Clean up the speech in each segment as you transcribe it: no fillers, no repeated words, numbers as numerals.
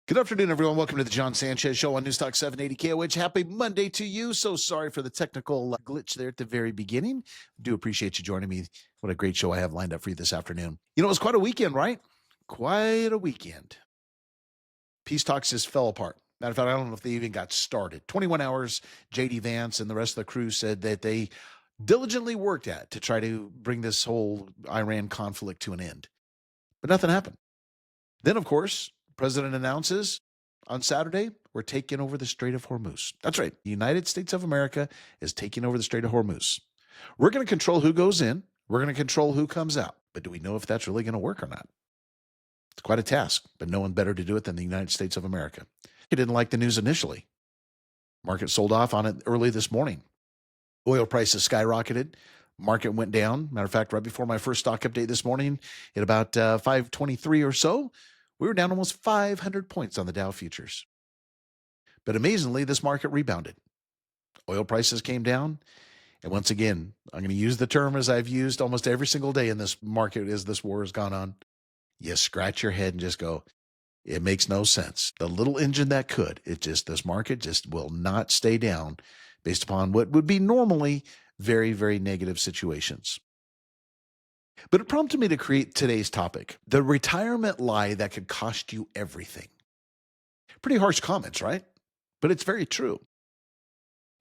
Good afternoon, everyone. Welcome to the Jon Sanchez Show on Newstalk 780 KOH. Happy Monday to you. So sorry for the technical glitch there at the very beginning. Do appreciate you joining me. What a great show I have lined up for you this afternoon. You know, it was quite a weekend, right? Quite a weekend. Peace talks just fell apart. Matter of fact, I don't know if they even got started. 21 hours, J.D. Vance and the rest of the crew said that they diligently worked at to try to bring this whole Iran conflict to an end. But nothing happened. Then, of course, President announces on Saturday, we're taking over the Strait of Hormuz. That's right. The United States of America is taking over the Strait of Hormuz. We're going to control who goes in. We're going to control who comes out. But do we know if that's really going to work or not? It's quite a task, but no one better to do it than the United States of America. He didn't like the news initially. Market sold off on it early this morning. Oil prices skyrocketed. Market went down. Matter of fact, right before my first stock update this morning, at about 523 or so, we were down almost 500 points on the Dow futures. But amazingly, this market rebounded. Oil prices came down. And once again, I'm going to use the term as I've used almost every single day in this market as this war has gone on. You scratch your head and just go, it makes no sense. The little engine that could, this market just will not stay down based upon what would be normally very, very negative situations. But it prompted me to create today's topic, the retirement lie that could cost you everything. Pretty harsh comments, right? But it's very true.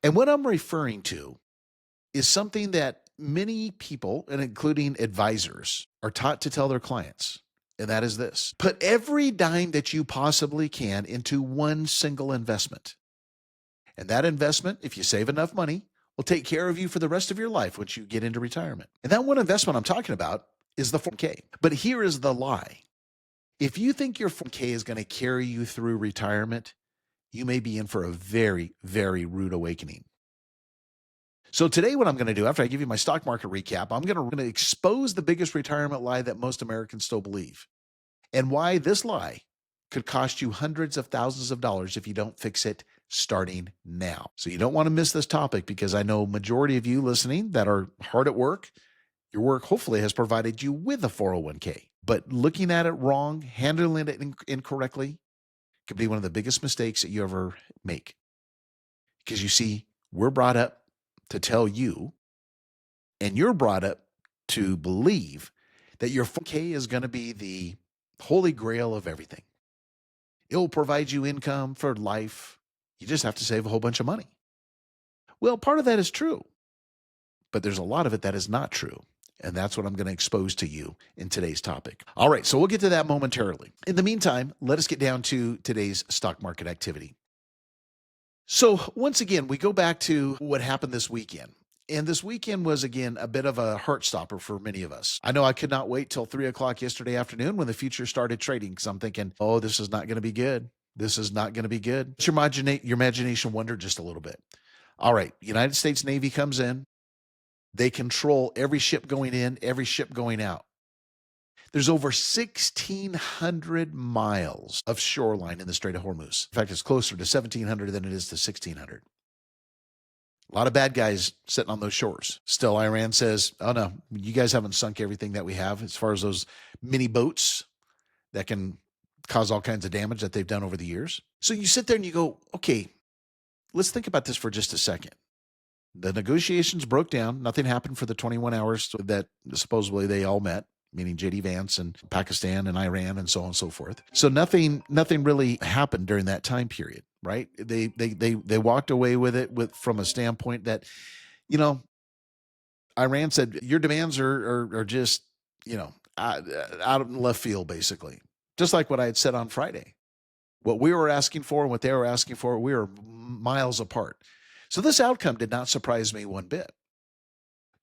And what I'm referring to is something that many people, and including advisors, are taught to tell their clients. And that is this: put every dime that you possibly can into one single investment. And that investment, if you save enough money, will take care of you for the rest of your life once you get into retirement. And that one investment I'm talking about is the 401k. But here is the lie. If you think your 401k is going to carry you through retirement, you may be in for a very, very rude awakening. So today what I'm going to do, after I give you my stock market recap, I'm going to expose the biggest retirement lie that most Americans still believe, and why this lie could cost you hundreds of thousands of dollars if you don't fix it starting now. So you don't want to miss this topic, because I know majority of you listening that are hard at work, your work hopefully has provided you with a 401k. But looking at it wrong, handling it incorrectly, could be one of the biggest mistakes that you ever make. Because you see, we're brought up to tell you, and you're brought up to believe that your 401k is going to be the holy grail of everything. It will provide you income for life. You just have to save a whole bunch of money. Well, part of that is true, but there's a lot of it that is not true. And that's what I'm going to expose to you in today's topic. All right, so we'll get to that momentarily. In the meantime, let us get down to today's stock market activity. So once again, we go back to what happened this weekend. And this weekend was, again, a bit of a heart stopper for many of us. I know I could not wait till 3 o'clock yesterday afternoon when the future started trading, because I'm thinking, oh, this is not going to be good. This is not going to be good. Let your imagination wander just a little bit. All right, United States Navy comes in. They control every ship going in, every ship going out. There's over 1,600 miles of shoreline in the Strait of Hormuz. In fact, it's closer to 1,700 than it is to 1,600. A lot of bad guys sitting on those shores. Still, Iran says, oh no, you guys haven't sunk everything that we have, as far as those mini boats that can cause all kinds of damage that they've done over the years. So you sit there and you go, okay, let's think about this for just a second. The negotiations broke down. Nothing happened for the 21 hours that supposedly they all met, meaning J.D. Vance and Pakistan and Iran and so on and so forth. So nothing really happened during that time period, right? They walked away with it from a standpoint that, Iran said, your demands are just, out of left field, basically. Just like what I had said on Friday. What we were asking for and what they were asking for, we were miles apart. So this outcome did not surprise me one bit.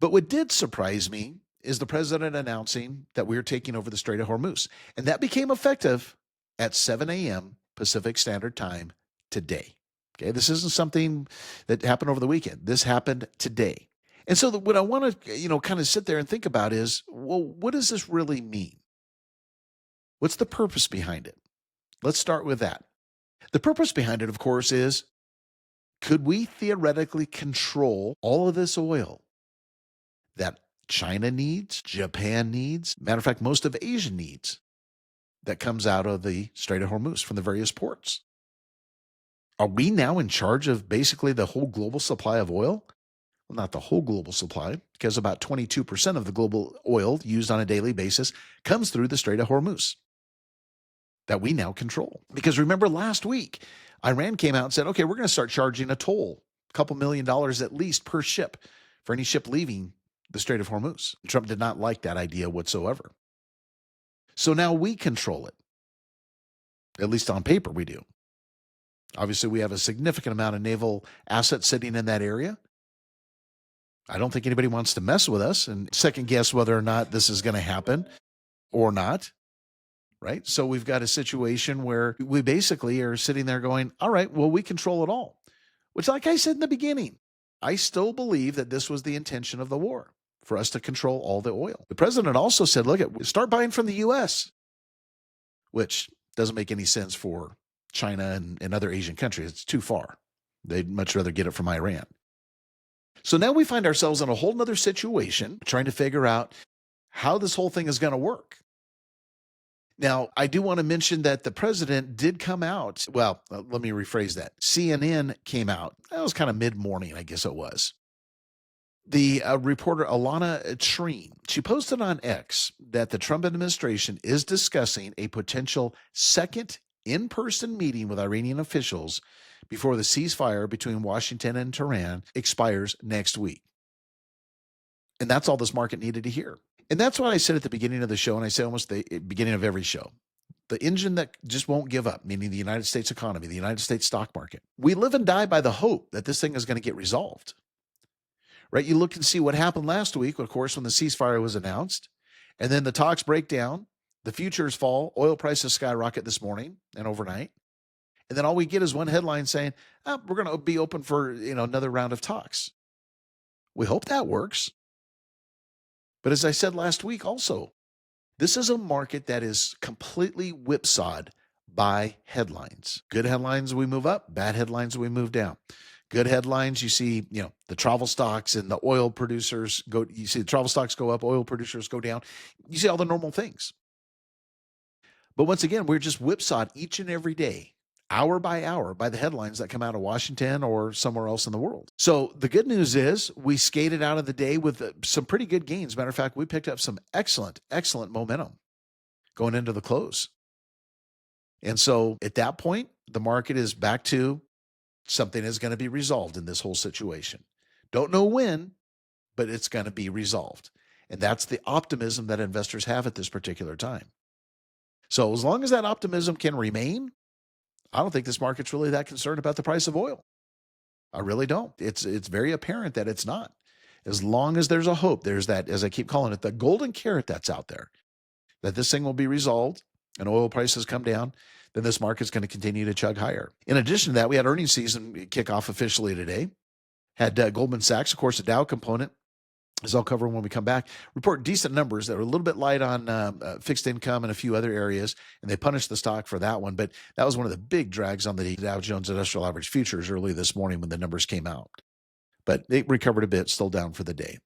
But what did surprise me is the president announcing that we are taking over the Strait of Hormuz. And that became effective at 7 a.m. Pacific Standard Time today. Okay, this isn't something that happened over the weekend. This happened today. And so what I want to, kind of sit there and think about is, well, what does this really mean? What's the purpose behind it? Let's start with that. The purpose behind it, of course, is, could we theoretically control all of this oil that China needs, Japan needs, matter of fact, most of Asia needs? that comes out of the Strait of Hormuz from the various ports. Are we now in charge of basically the whole global supply of oil? Well, not the whole global supply, because about 22% of the global oil used on a daily basis comes through the Strait of Hormuz that we now control. Because remember last week, Iran came out and said, okay, we're going to start charging a toll, a couple $1 million at least per ship for any ship leaving the Strait of Hormuz. Trump did not like that idea whatsoever. So now we control it. At least on paper, we do. Obviously, we have a significant amount of naval assets sitting in that area. I don't think anybody wants to mess with us and second guess whether or not this is going to happen or not. Right? So we've got a situation where we basically are sitting there going, all right, well, we control it all. Which, like I said in the beginning, I still believe that this was the intention of the war, for us to control all the oil. The president also said, look, start buying from the U.S., which doesn't make any sense for China and other Asian countries. It's too far. They'd much rather get it from Iran. So now we find ourselves in a whole nother situation, trying to figure out how this whole thing is going to work. Now, I do want to mention that the president did come out. Well, let me rephrase that. CNN came out. That was kind of mid-morning, I guess it was. The reporter Alana Treen, she posted on X that the Trump administration is discussing a potential second in-person meeting with Iranian officials before the ceasefire between Washington and Tehran expires next week. And that's all this market needed to hear. And that's what I said at the beginning of the show, and I say almost the beginning of every show. The engine that just won't give up, meaning the United States economy, the United States stock market. We live and die by the hope that this thing is going to get resolved. Right? You look and see what happened last week, of course, when the ceasefire was announced, and then the talks break down, the futures fall, oil prices skyrocket this morning and overnight. And then all we get is one headline saying, we're going to be open for another round of talks. We hope that works. But as I said last week also, this is a market that is completely whipsawed by headlines. Good headlines, we move up. Bad headlines, we move down. Good headlines, you see, the travel stocks and the oil producers go, you see the travel stocks go up, oil producers go down. You see all the normal things. But once again, we're just whipsawed each and every day, hour by hour, by the headlines that come out of Washington or somewhere else in the world. So the good news is we skated out of the day with some pretty good gains. Matter of fact, we picked up some excellent momentum going into the close. And so at that point, the market is back to something is going to be resolved in this whole situation. Don't know when, but it's going to be resolved. And that's the optimism that investors have at this particular time. So as long as that optimism can remain, I don't think this market's really that concerned about the price of oil. I really don't. It's very apparent that it's not. As long as there's a hope, there's that, as I keep calling it, the golden carrot that's out there, that this thing will be resolved and oil prices come down, then this market's going to continue to chug higher. In addition to that, we had earnings season kick off officially today. Had Goldman Sachs, of course, the Dow component, as I'll cover when we come back, report decent numbers that were a little bit light on fixed income and a few other areas, and they punished the stock for that one. But that was one of the big drags on the Dow Jones Industrial Average Futures early this morning when the numbers came out. But it recovered a bit, still down for the day.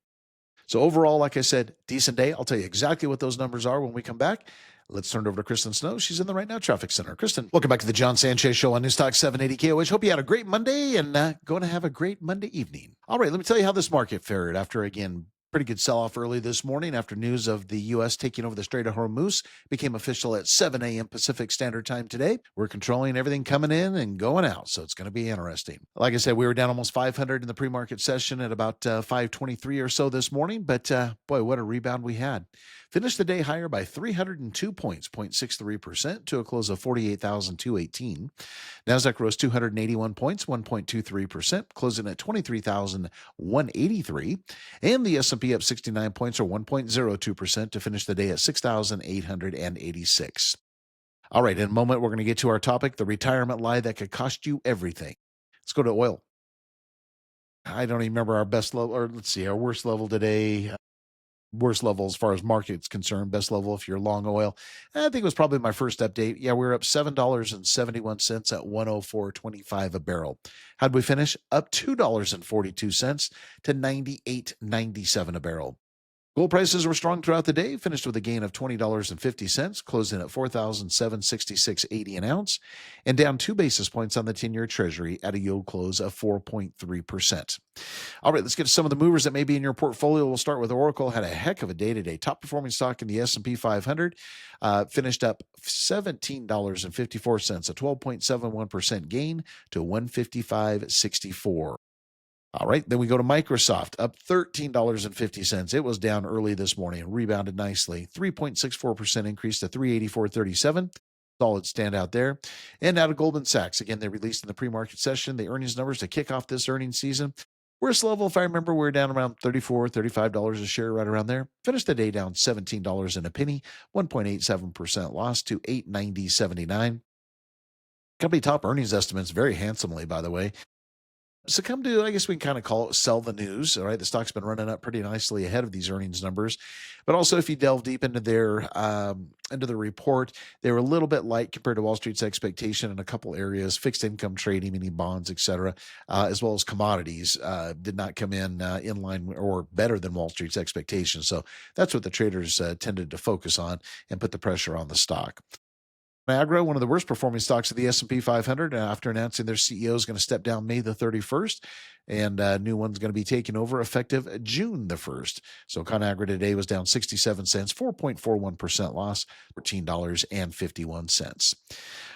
So overall, like I said, decent day. I'll tell you exactly what those numbers are when we come back. Let's turn it over to Kristen Snow. She's in the Right Now Traffic Center. Kristen, welcome back to the Jon Sanchez Show on Newstalk 780 KOH. Hope you had a great Monday and going to have a great Monday evening. All right, let me tell you how this market fared after, again, pretty good sell-off early this morning after news of the U.S. taking over the Strait of Hormuz became official at 7 a.m. Pacific Standard Time today. We're controlling everything coming in and going out, so it's going to be interesting. Like I said, we were down almost 500 in the pre-market session at about 523 or so this morning, but boy, what a rebound we had. Finished the day higher by 302 points, 0.63%, to a close of 48,218. NASDAQ rose 281 points, 1.23%, closing at 23,183. And the S&P up 69 points, or 1.02%, to finish the day at 6,886. All right, in a moment, we're going to get to our topic, the retirement lie that could cost you everything. Let's go to oil. I don't even remember our best level, or let's see, our worst level today. Worst level as far as market's concerned, best level if you're long oil. I think it was probably my first update. Yeah, we're up $7.71 at 104.25 a barrel. How'd we finish? Up $2.42 to 98.97 a barrel. Gold prices were strong throughout the day, finished with a gain of $20.50, closing at 4,766.80 an ounce, and down 2 basis points on the 10-year Treasury at a yield close of 4.3%. All right, let's get to some of the movers that may be in your portfolio. We'll start with Oracle. Had a heck of a day today. Top performing stock in the S&P 500 finished up $17.54, a 12.71% gain to 155.64. All right, then we go to Microsoft, up $13.50. It was down early this morning and rebounded nicely. 3.64% increase to 384.37. Solid standout there. And out of Goldman Sachs, again, they released in the pre-market session the earnings numbers to kick off this earnings season. Worst level, if I remember, we're down around $34, $35 a share, right around there. Finished the day down $17 and a penny, 1.87% loss to $890.79. Company top earnings estimates very handsomely, by the way. Succumb to, I guess we can kind of call it sell the news. All right. The stock's been running up pretty nicely ahead of these earnings numbers. But also, if you delve deep into into the report, they were a little bit light compared to Wall Street's expectation in a couple areas. Fixed income trading, meaning bonds, et cetera, as well as commodities, did not come in line or better than Wall Street's expectations. So that's what the traders tended to focus on and put the pressure on the stock. Agro, one of the worst performing stocks of the S&P 500, after announcing their CEO is going to step down May the 31st, and a new one's going to be taken over effective June the 1st. So ConAgra today was down 67 cents, 4.41% loss, $14.51.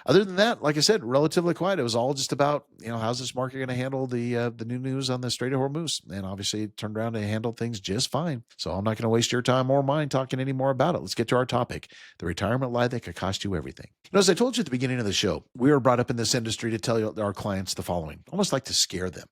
Other than that, like I said, relatively quiet. It was all just about, how's this market going to handle the new news on the Strait of Hormuz? And obviously it turned around and handled things just fine. So I'm not going to waste your time or mine talking any more about it. Let's get to our topic, the retirement lie that could cost you everything. As I told you at the beginning of the show, we are brought up in this industry to tell our clients the following, almost like to scare them.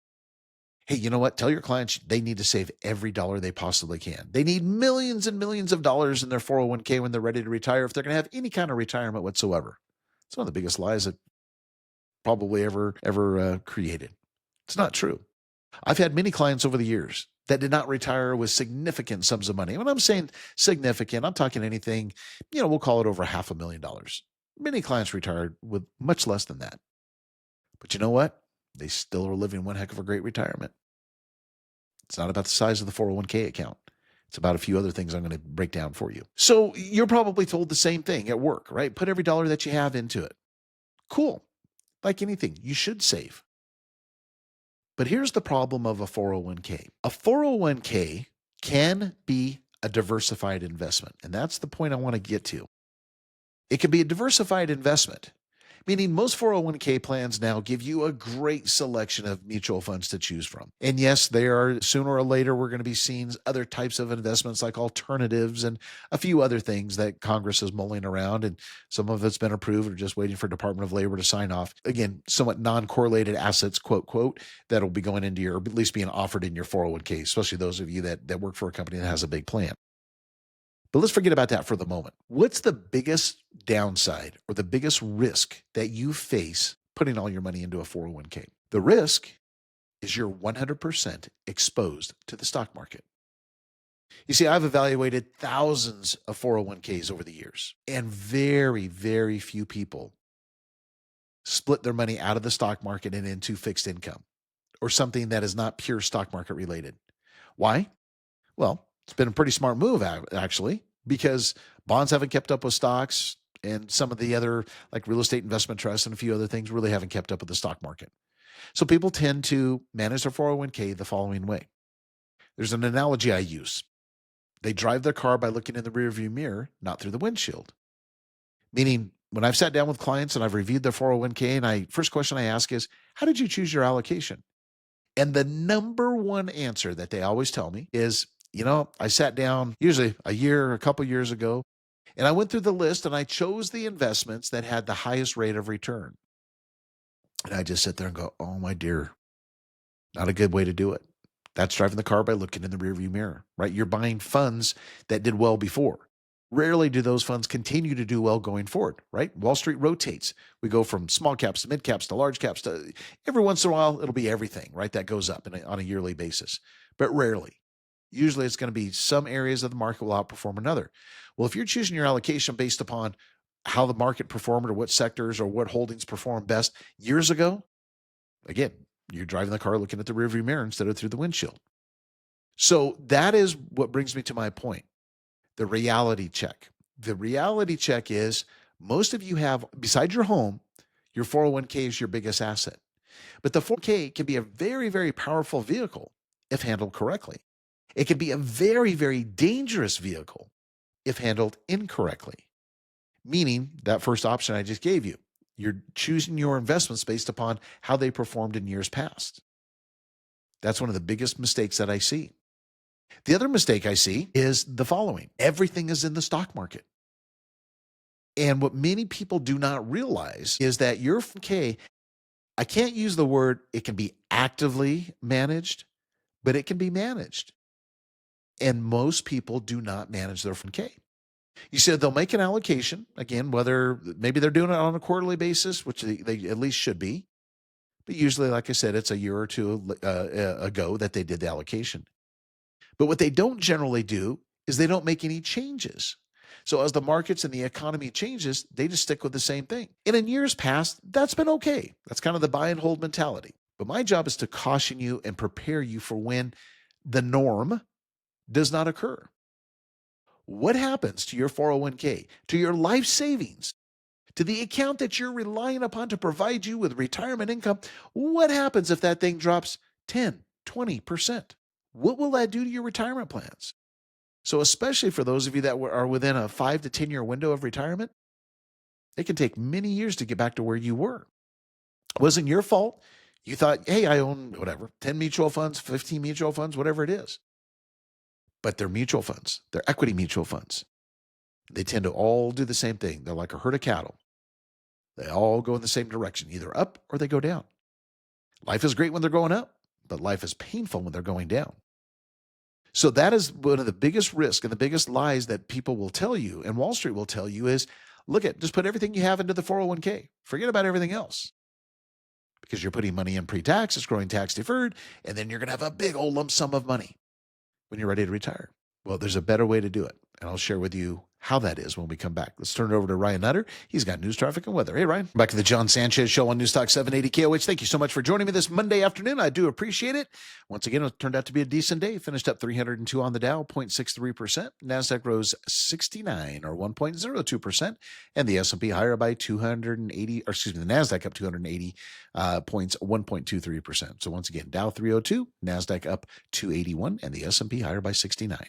Hey, you know what? Tell your clients they need to save every dollar they possibly can. They need millions and millions of dollars in their 401k when they're ready to retire if they're going to have any kind of retirement whatsoever. It's one of the biggest lies that probably ever created. It's not true. I've had many clients over the years that did not retire with significant sums of money. When I'm saying significant, I'm talking anything, we'll call it over $500,000. Many clients retired with much less than that. But you know what? They still are living one heck of a great retirement. It's not about the size of the 401k account. It's about a few other things I'm going to break down for you. So you're probably told the same thing at work, right? Put every dollar that you have into it. Cool. Like anything, you should save. But here's the problem of a 401k. A 401k can be a diversified investment. And that's the point I want to get to. It can be a diversified investment, meaning most 401k plans now give you a great selection of mutual funds to choose from. And yes, they are sooner or later, we're going to be seeing other types of investments like alternatives and a few other things that Congress is mulling around. And some of it's been approved or just waiting for Department of Labor to sign off. Again, somewhat non-correlated assets, quote, quote, that'll be going into your, or at least being offered in your 401k, especially those of you that work for a company that has a big plan. But let's forget about that for the moment. What's the biggest downside or the biggest risk that you face putting all your money into a 401k? The risk is you're 100% exposed to the stock market. You see, I've evaluated thousands of 401ks over the years, and very, very few people split their money out of the stock market and into fixed income or something that is not pure stock market related. Why? Well, it's been a pretty smart move, actually, because bonds haven't kept up with stocks, and some of the other, like real estate investment trusts and a few other things, really haven't kept up with the stock market. So people tend to manage their 401k the following way. There's an analogy I use. They drive their car by looking in the rearview mirror, not through the windshield. Meaning, when I've sat down with clients and I've reviewed their 401k, and first question I ask is, how did you choose your allocation? And the number one answer that they always tell me is, I sat down usually a couple years ago, and I went through the list and I chose the investments that had the highest rate of return. And I just sit there and go, oh, my dear, not a good way to do it. That's driving the car by looking in the rearview mirror, right? You're buying funds that did well before. Rarely do those funds continue to do well going forward, right? Wall Street rotates. We go from small caps to mid caps to large caps to every once in a while, it'll be everything, right? That goes up on a yearly basis, but rarely. Usually it's going to be some areas of the market will outperform another. Well, if you're choosing your allocation based upon how the market performed or what sectors or what holdings performed best years ago, again, you're driving the car looking at the rearview mirror instead of through the windshield. So that is what brings me to my point, the reality check. The reality check is most of you have, besides your home, your 401k is your biggest asset. But the 401k can be a very, very powerful vehicle if handled correctly. It can be a very, very dangerous vehicle if handled incorrectly, meaning that first option I just gave you. You're choosing your investments based upon how they performed in years past. That's one of the biggest mistakes that I see. The other mistake I see is the following: everything is in the stock market. And what many people do not realize is that your 401k, I can't use the word, it can be actively managed, but it can be managed. And most people do not manage their 401k. You said they'll make an allocation, again, whether maybe they're doing it on a quarterly basis, which they at least should be. But usually, like I said, it's a year or two ago that they did the allocation. But what they don't generally do is they don't make any changes. So as the markets and the economy changes, they just stick with the same thing. And in years past, that's been okay. That's kind of the buy and hold mentality. But my job is to caution you and prepare you for when the norm does not occur. What happens to your 401k, to your life savings, to the account that you're relying upon to provide you with retirement income? What happens if that thing drops 10, 20%? What will that do to your retirement plans? So especially for those of you that are within a 5 to 10-year window of retirement, it can take many years to get back to where you were. It wasn't your fault. You thought, hey, I own whatever, 10 mutual funds, 15 mutual funds, whatever it is. But they're mutual funds. They're equity mutual funds. They tend to all do the same thing. They're like a herd of cattle. They all go in the same direction, either up or they go down. Life is great when they're going up, but life is painful when they're going down. So that is one of the biggest risks and the biggest lies that people will tell you and Wall Street will tell you is, look at, just put everything you have into the 401k. Forget about everything else. Because you're putting money in pre-tax, it's growing tax deferred, and then you're going to have a big old lump sum of money when you're ready to retire. Well, there's a better way to do it, and I'll share with you how that is when we come back. Let's turn it over to Ryan Nutter. He's got news, traffic, and weather. Hey, Ryan. Back to the Jon Sanchez Show on Newstalk 780 KOH. Thank you so much for joining me this Monday afternoon. I do appreciate it. Once again, it turned out to be a decent day. Finished up 302 on the Dow, 0.63%. NASDAQ rose 69 or 1.02%. And the S&P higher by 280, or excuse me, the NASDAQ up 280 points, 1.23%. So once again, Dow 302, NASDAQ up 281, and the S&P higher by 69.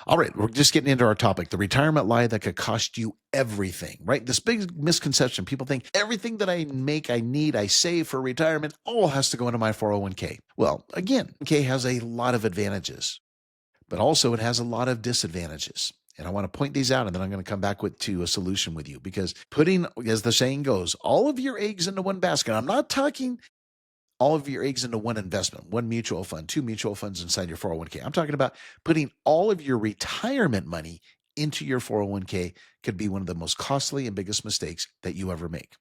All right, we're just getting into our topic, the retirement lie that could cost you everything, right? This big misconception. People think everything that I make, I need, I save for retirement, all has to go into my 401k. Well, again, K has a lot of advantages, but also it has a lot of disadvantages. And I want to point these out, and then I'm going to come back to a solution with you, because putting, as the saying goes, all of your eggs into one basket. I'm not talking all of your eggs into one investment, one mutual fund, two mutual funds inside your 401k. I'm talking about putting all of your retirement money into your 401k could be one of the most costly and biggest mistakes that you ever make.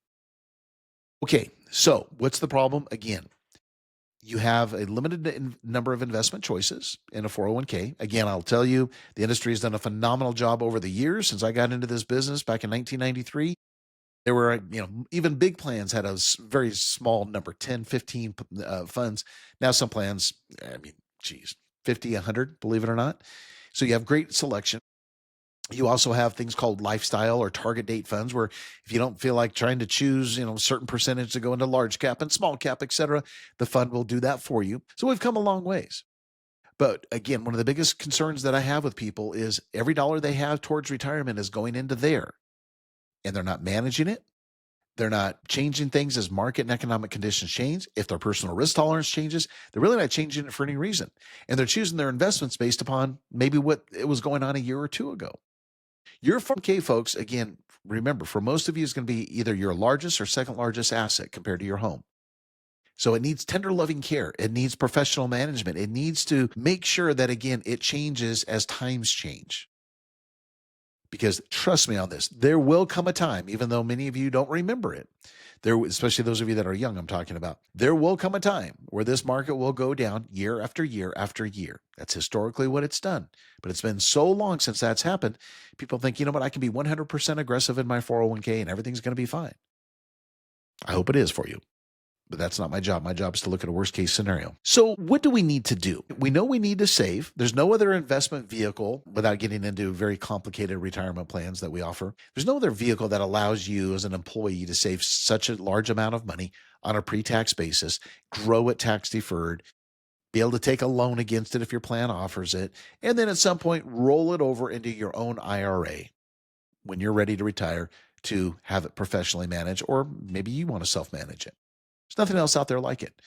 Okay, so what's the problem? Again, you have a limited number of investment choices in a 401k. Again, I'll tell you, the industry has done a phenomenal job over the years since I got into this business back in 1993. There were, even big plans had a very small number, 10, 15 funds. Now some plans, 50, 100, believe it or not. So you have great selection. You also have things called lifestyle or target date funds, where if you don't feel like trying to choose, a certain percentage to go into large cap and small cap, et cetera, the fund will do that for you. So we've come a long ways. But again, one of the biggest concerns that I have with people is every dollar they have towards retirement is going into there, and they're not managing it. They're not changing things as market and economic conditions change. If their personal risk tolerance changes, they're really not changing it for any reason. And they're choosing their investments based upon maybe what it was going on a year or two ago. Your 401k, folks, again, remember, for most of you, is going to be either your largest or second largest asset compared to your home. So it needs tender loving care. It needs professional management. It needs to make sure that, again, it changes as times change. Because trust me on this, there will come a time, even though many of you don't remember it, especially those of you that are young, I'm talking about, there will come a time where this market will go down year after year after year. That's historically what it's done. But it's been so long since that's happened, people think, you know what, I can be 100% aggressive in my 401k and everything's going to be fine. I hope it is for you. But that's not my job. My job is to look at a worst case scenario. So, what do we need to do? We know we need to save. There's no other investment vehicle, without getting into very complicated retirement plans that we offer. There's no other vehicle that allows you as an employee to save such a large amount of money on a pre-tax basis, grow it tax deferred, be able to take a loan against it if your plan offers it, and then at some point roll it over into your own IRA when you're ready to retire to have it professionally managed, or maybe you want to self-manage it. There's nothing else out there like it.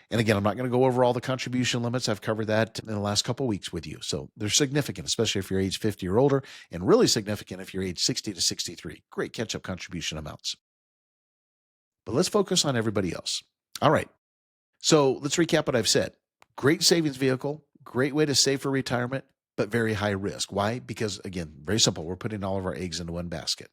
And again, I'm not going to go over all the contribution limits. I've covered that in the last couple of weeks with you. So they're significant, especially if you're age 50 or older, and really significant if you're age 60 to 63. Great catch-up contribution amounts. But let's focus on everybody else. All right. So let's recap what I've said. Great savings vehicle, great way to save for retirement, but very high risk. Why? Because again, very simple. We're putting all of our eggs into one basket.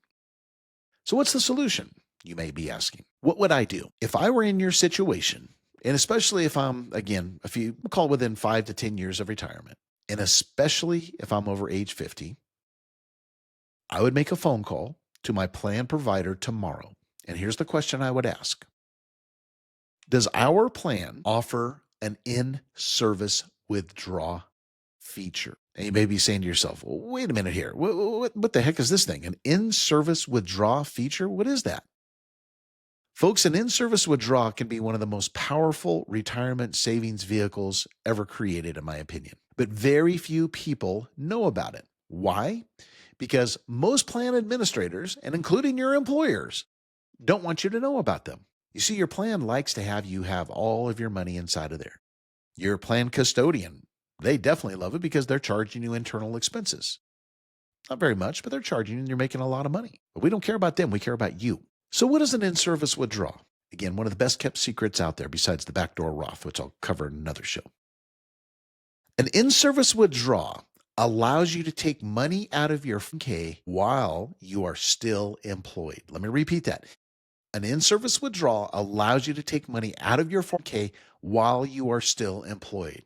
So what's the solution? You may be asking. What would I do if I were in your situation? And especially if I'm, again, we'll call within 5 to 10 years of retirement, and especially if I'm over age 50, I would make a phone call to my plan provider tomorrow. And here's the question I would ask. Does our plan offer an in-service withdraw feature? And you may be saying to yourself, well, wait a minute here. What the heck is this thing? An in-service withdraw feature? What is that? Folks, an in-service withdrawal can be one of the most powerful retirement savings vehicles ever created, in my opinion. But very few people know about it. Why? Because most plan administrators, and including your employers, don't want you to know about them. You see, your plan likes to have you have all of your money inside of there. Your plan custodian, they definitely love it because they're charging you internal expenses. Not very much, but they're charging you and you're making a lot of money. But we don't care about them. We care about you. So what is an in-service withdrawal? Again, one of the best kept secrets out there besides the backdoor Roth, which I'll cover in another show. An in-service withdrawal allows you to take money out of your 401k while you are still employed. Let me repeat that. An in-service withdrawal allows you to take money out of your 401k while you are still employed.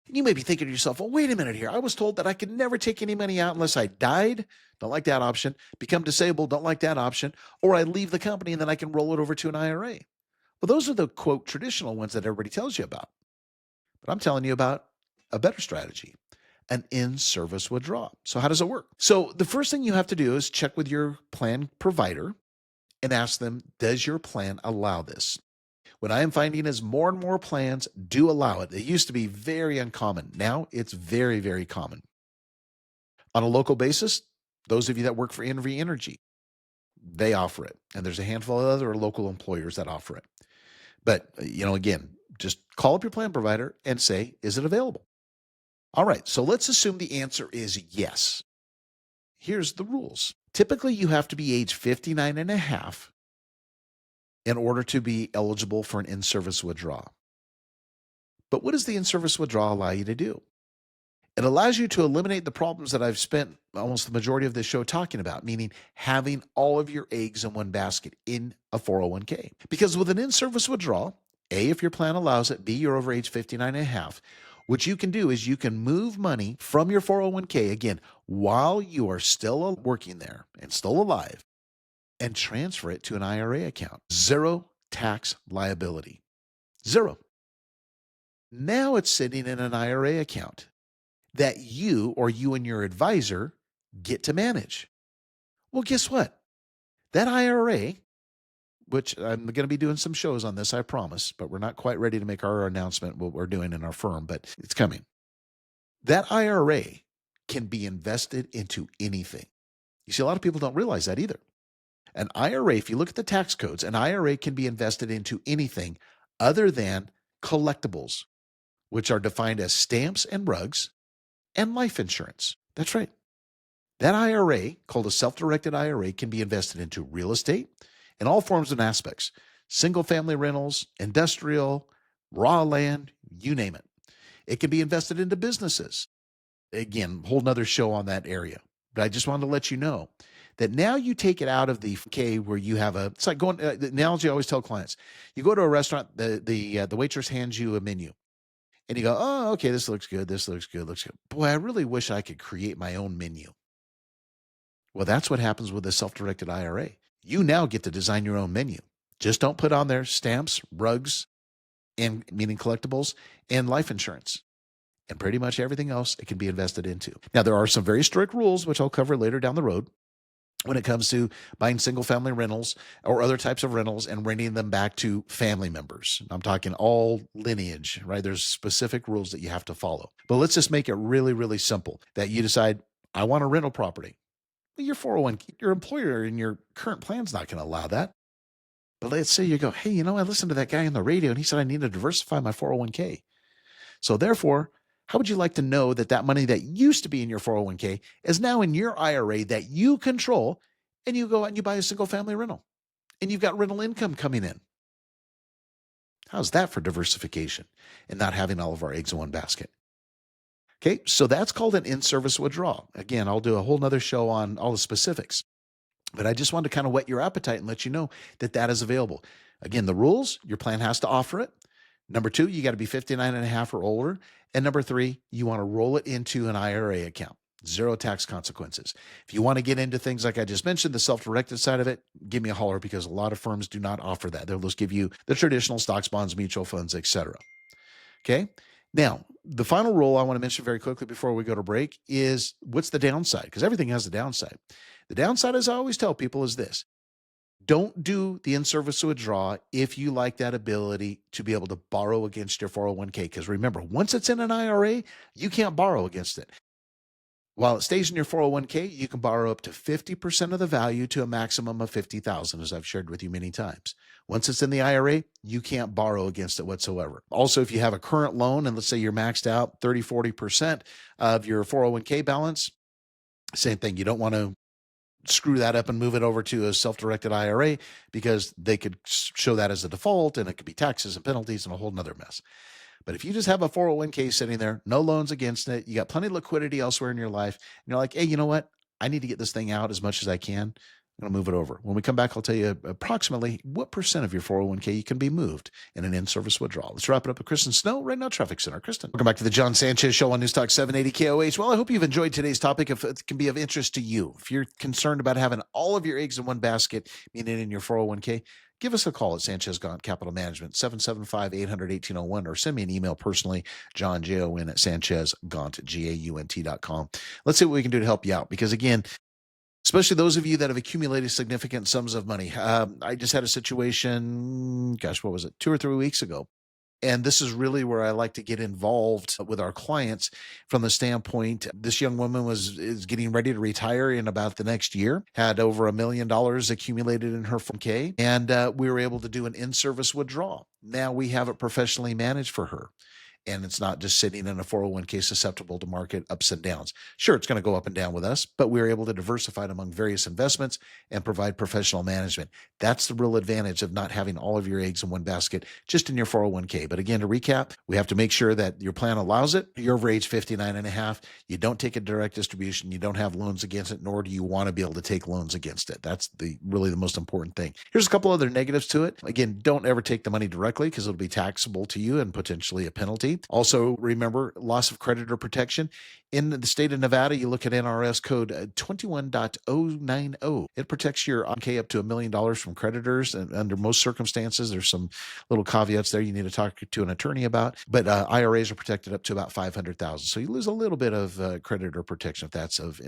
And you may be thinking to yourself, well, wait a minute here. I was told that I could never take any money out unless I died. Don't like that option. Become disabled. Don't like that option. Or I leave the company and then I can roll it over to an IRA. Well, those are the, quote, traditional ones that everybody tells you about. But I'm telling you about a better strategy, an in-service withdrawal. So how does it work? So the first thing you have to do is check with your plan provider and ask them, does your plan allow this? What I am finding is more and more plans do allow it. It used to be very uncommon. Now it's very, very common. On a local basis, those of you that work for NV Energy, they offer it. And there's a handful of other local employers that offer it. But, again, just call up your plan provider and say, is it available? All right, so let's assume the answer is yes. Here's the rules. Typically, you have to be age 59 and a half in order to be eligible for an in-service withdrawal. But what does the in-service withdrawal allow you to do? It allows you to eliminate the problems that I've spent almost the majority of this show talking about, meaning having all of your eggs in one basket in a 401k. Because with an in-service withdrawal, A, if your plan allows it, B, you're over age 59 and a half, what you can do is you can move money from your 401k, again, while you are still working there and still alive, and transfer it to an IRA account. Zero tax liability. Zero. Now it's sitting in an IRA account that you or you and your advisor get to manage. Well, guess what? That IRA, which I'm going to be doing some shows on this, I promise, but we're not quite ready to make our announcement what we're doing in our firm, but it's coming. That IRA can be invested into anything. You see, a lot of people don't realize that either. An IRA, if you look at the tax codes, an IRA can be invested into anything other than collectibles, which are defined as stamps and rugs and life insurance. That's right. That IRA, called a self-directed IRA, can be invested into real estate in all forms and aspects, single-family rentals, industrial, raw land, you name it. It can be invested into businesses. Again, whole nother show on that area. But I just wanted to let you know that now you take it out of the K where you have it's like going, the analogy I always tell clients, you go to a restaurant, the waitress hands you a menu and you go, oh, okay, this looks good. This looks good. Looks good. Boy, I really wish I could create my own menu. Well, that's what happens with a self-directed IRA. You now get to design your own menu. Just don't put on there stamps, rugs, and meaning collectibles, and life insurance. And pretty much everything else it can be invested into. Now, there are some very strict rules, which I'll cover later down the road, when it comes to buying single-family rentals or other types of rentals and renting them back to family members. I'm talking all lineage, right? There's specific rules that you have to follow. But let's just make it really, really simple that you decide, I want a rental property. Well, your 401k, your employer in your current plan's not going to allow that. But let's say you go, hey, I listened to that guy on the radio and he said I need to diversify my 401k. So therefore, how would you like to know that that money that used to be in your 401k is now in your IRA that you control, and you go out and you buy a single family rental and you've got rental income coming in? How's that for diversification and not having all of our eggs in one basket? Okay, so that's called an in-service withdrawal. Again, I'll do a whole nother show on all the specifics, but I just wanted to kind of whet your appetite and let you know that that is available. Again, the rules, your plan has to offer it. Number 2, you got to be 59 and a half or older. And number 3, you want to roll it into an IRA account. 0 tax consequences. If you want to get into things like I just mentioned, the self-directed side of it, give me a holler, because a lot of firms do not offer that. They'll just give you the traditional stocks, bonds, mutual funds, etc. Okay. Now, the final rule I want to mention very quickly before we go to break is, what's the downside? Because everything has a downside. The downside, as I always tell people, is this. Don't do the in-service withdrawal if you like that ability to be able to borrow against your 401k. Because remember, once it's in an IRA, you can't borrow against it. While it stays in your 401k, you can borrow up to 50% of the value to a maximum of $50,000, as I've shared with you many times. Once it's in the IRA, you can't borrow against it whatsoever. Also, if you have a current loan, and let's say you're maxed out 30, 40% of your 401k balance, same thing. You don't want to screw that up and move it over to a self-directed IRA, because they could show that as a default, and it could be taxes and penalties and a whole nother mess. But if you just have a 401k sitting there, no loans against it, you got plenty of liquidity elsewhere in your life, and you're like, hey, you know what? I need to get this thing out as much as I can. I'm going to move it over. When we come back, I'll tell you approximately what percent of your 401k you can be moved in an in-service withdrawal. Let's wrap it up with Kristen Snow, right now, Traffic Center. Kristen. Welcome back to the Jon Sanchez Show on Newstalk 780 KOH. Well, I hope you've enjoyed today's topic. If it can be of interest to you, if you're concerned about having all of your eggs in one basket, meaning in your 401k, give us a call at Sanchez Gaunt Capital Management, 775-800-1801, or send me an email personally, John, Jon, at SanchezGaunt.com. Let's see what we can do to help you out. Because again, especially those of you that have accumulated significant sums of money. I just had a situation, what was it, 2 or 3 weeks ago. And this is really where I like to get involved with our clients from the standpoint, this young woman is getting ready to retire in about the next year, had over $1 million accumulated in her 401k, and we were able to do an in-service withdrawal. Now we have it professionally managed for her. And it's not just sitting in a 401k susceptible to market ups and downs. Sure, it's going to go up and down with us, but we're able to diversify it among various investments and provide professional management. That's the real advantage of not having all of your eggs in one basket, just in your 401k. But again, to recap, we have to make sure that your plan allows it. You're over age 59 and a half. You don't take a direct distribution. You don't have loans against it, nor do you want to be able to take loans against it. That's really the most important thing. Here's a couple other negatives to it. Again, don't ever take the money directly, because it'll be taxable to you and potentially a penalty. Also, remember, loss of creditor protection. In the state of Nevada, you look at NRS code 21.090. It protects your 401k up to $1 million from creditors. And under most circumstances, there's some little caveats there you need to talk to an attorney about. But IRAs are protected up to about $500,000. So you lose a little bit of creditor protection if that's of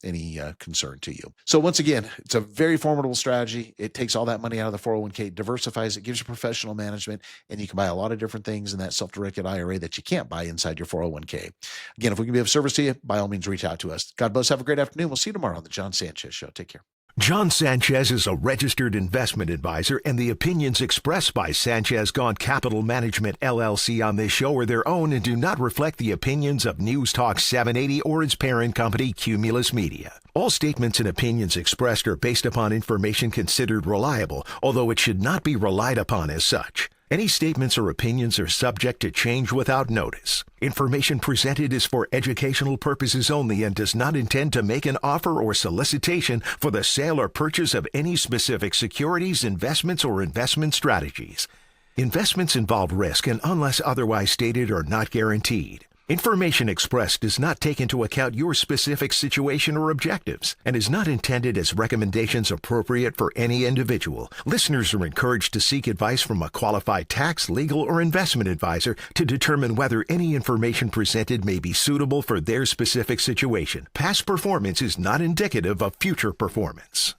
any concern to you. So once again, it's a very formidable strategy. It takes all that money out of the 401k, diversifies it, gives you professional management, and you can buy a lot of different things in that self-directed IRA that you can't buy inside your 401k. Again, if we can be of service to you, by all means, reach out to us. God bless. Have a great afternoon. We'll see you tomorrow on the Jon Sanchez Show. Take care. Jon Sanchez is a registered investment advisor, and the opinions expressed by Sanchez Gaunt Capital Management, LLC on this show are their own and do not reflect the opinions of News Talk 780 or its parent company, Cumulus Media. All statements and opinions expressed are based upon information considered reliable, although it should not be relied upon as such. Any statements or opinions are subject to change without notice. Information presented is for educational purposes only and does not intend to make an offer or solicitation for the sale or purchase of any specific securities, investments, or investment strategies. Investments involve risk and, unless otherwise stated, are not guaranteed. Information expressed does not take into account your specific situation or objectives and is not intended as recommendations appropriate for any individual. Listeners are encouraged to seek advice from a qualified tax, legal, or investment advisor to determine whether any information presented may be suitable for their specific situation. Past performance is not indicative of future performance.